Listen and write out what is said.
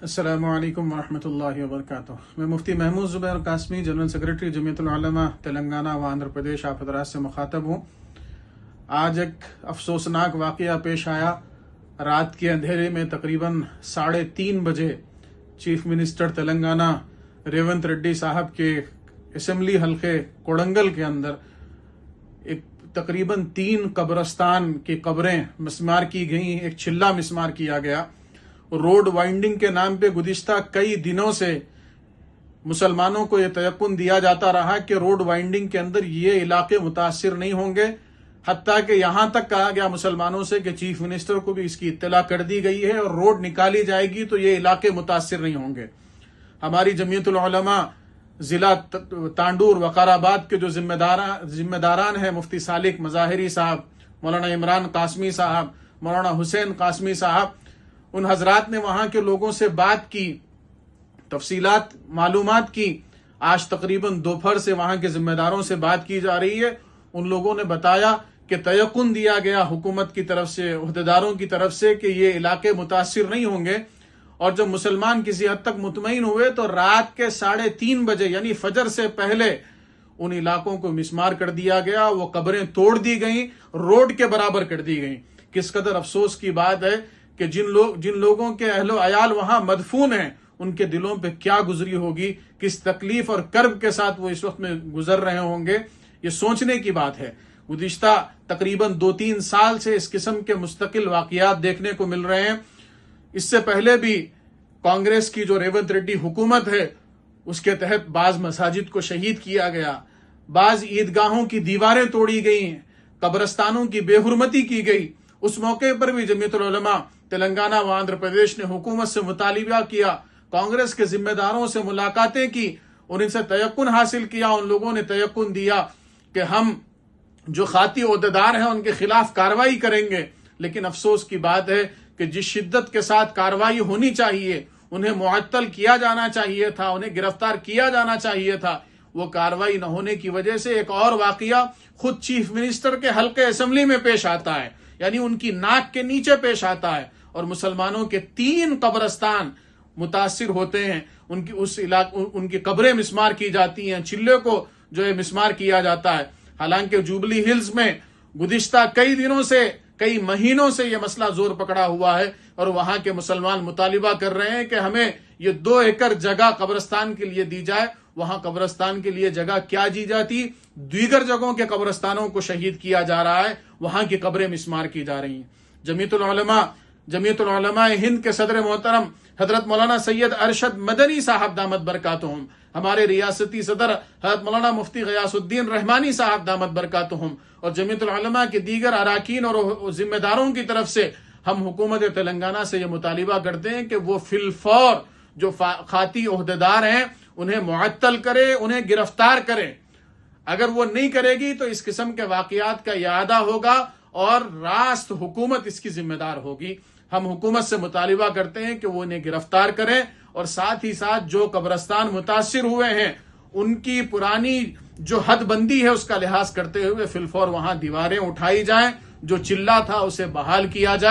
السلام علیکم ورحمۃ اللہ وبرکاتہ۔ میں مفتی محمود زبیر قاسمی، جنرل سیکرٹری جمعیت العلماء تلنگانہ و آندھرا پردیش آپ حضرات سے مخاطب ہوں۔ آج ایک افسوسناک واقعہ پیش آیا۔ رات کے اندھیرے میں تقریباً 3:30 بجے چیف منسٹر تلنگانہ ریونت ریڈی صاحب کے اسمبلی حلقے کوڑنگل کے اندر ایک تقریباً 3 قبرستان کی قبریں مسمار کی گئیں، ایک چلہ مسمار کیا گیا۔ روڈ وائنڈنگ کے نام پہ گزشتہ کئی دنوں سے مسلمانوں کو یہ تیقن دیا جاتا رہا کہ روڈ وائنڈنگ کے اندر یہ علاقے متاثر نہیں ہوں گے، حتیٰ کہ یہاں تک کہا گیا مسلمانوں سے کہ چیف منسٹر کو بھی اس کی اطلاع کر دی گئی ہے اور روڈ نکالی جائے گی تو یہ علاقے متاثر نہیں ہوں گے۔ ہماری جمعیت العلماء ضلع تانڈور وقار آباد کے جو ذمہ داران ہیں، مفتی سالک مظاہری صاحب، مولانا عمران قاسمی صاحب، مولانا حسین قاسمی صاحب، ان حضرات نے وہاں کے لوگوں سے بات کی، تفصیلات معلومات کی۔ آج تقریباً دوپہر سے وہاں کے ذمہ داروں سے بات کی جا رہی ہے۔ ان لوگوں نے بتایا کہ تیقن دیا گیا حکومت کی طرف سے، عہدیداروں کی طرف سے کہ یہ علاقے متاثر نہیں ہوں گے، اور جب مسلمان کسی حد تک مطمئن ہوئے تو رات کے 3:30 بجے یعنی فجر سے پہلے ان علاقوں کو مسمار کر دیا گیا، وہ قبریں توڑ دی گئیں، روڈ کے برابر کر دی گئیں۔ کس قدر افسوس کی بات ہے کہ جن لوگوں کے اہل و عیال وہاں مدفون ہیں، ان کے دلوں پہ کیا گزری ہوگی، کس تکلیف اور کرب کے ساتھ وہ اس وقت میں گزر رہے ہوں گے، یہ سوچنے کی بات ہے۔ گزشتہ تقریباً 2-3 سال سے اس قسم کے مستقل واقعات دیکھنے کو مل رہے ہیں۔ اس سے پہلے بھی کانگریس کی جو ریونت ریڈی حکومت ہے، اس کے تحت بعض مساجد کو شہید کیا گیا، بعض عیدگاہوں کی دیواریں توڑی گئیں، قبرستانوں کی بے حرمتی کی گئی۔ اس موقع پر بھی جمعیت العلماء تلنگانہ و آندھرا پردیش نے حکومت سے مطالبہ کیا، کانگریس کے ذمہ داروں سے ملاقاتیں کی، اور ان سے تیقن حاصل کیا۔ ان لوگوں نے تیقن دیا کہ ہم جو خاطی عہدیدار ہیں ان کے خلاف کارروائی کریں گے، لیکن افسوس کی بات ہے کہ جس شدت کے ساتھ کارروائی ہونی چاہیے، انہیں معطل کیا جانا چاہیے تھا، انہیں گرفتار کیا جانا چاہیے تھا، وہ کارروائی نہ ہونے کی وجہ سے ایک اور واقعہ خود چیف منسٹر کے حلقے اسمبلی میں پیش آتا ہے، یعنی ان کی ناک کے نیچے پیش آتا ہے، اور مسلمانوں کے 3 قبرستان متاثر ہوتے ہیں، ان کی قبریں مسمار کی جاتی ہیں، چلے کو جو ہے مسمار کیا جاتا ہے۔ حالانکہ جوبلی ہلز میں گزشتہ کئی دنوں سے، کئی مہینوں سے یہ مسئلہ زور پکڑا ہوا ہے، اور وہاں کے مسلمان مطالبہ کر رہے ہیں کہ ہمیں یہ 2 ایکڑ جگہ قبرستان کے لیے دی جائے۔ وہاں قبرستان کے لیے جگہ کیا دی جاتی، دیگر جگہوں کے قبرستانوں کو شہید کیا جا رہا ہے، وہاں کی قبریں مسمار کی جا رہی ہیں۔ جمعیت العلماء ہند کے صدر محترم حضرت مولانا سید ارشد مدنی صاحب دامت برکاتہم، ہمارے ریاستی صدر حضرت مولانا مفتی غیاث الدین رحمانی صاحب دامت برکاتہم، اور جمعیت العلماء کے دیگر اراکین اور ذمہ داروں کی طرف سے ہم حکومت تلنگانہ سے یہ مطالبہ کرتے ہیں کہ وہ فی الفور جو خاطی عہدیدار ہیں انہیں معطل کرے، انہیں گرفتار کرے۔ اگر وہ نہیں کرے گی تو اس قسم کے واقعات کا اعادہ ہوگا اور راست حکومت اس کی ذمہ دار ہوگی۔ ہم حکومت سے مطالبہ کرتے ہیں کہ وہ انہیں گرفتار کریں، اور ساتھ ہی ساتھ جو قبرستان متاثر ہوئے ہیں ان کی پرانی جو حد بندی ہے اس کا لحاظ کرتے ہوئے فی الفور وہاں دیواریں اٹھائی جائیں، جو چلہ تھا اسے بحال کیا جائے۔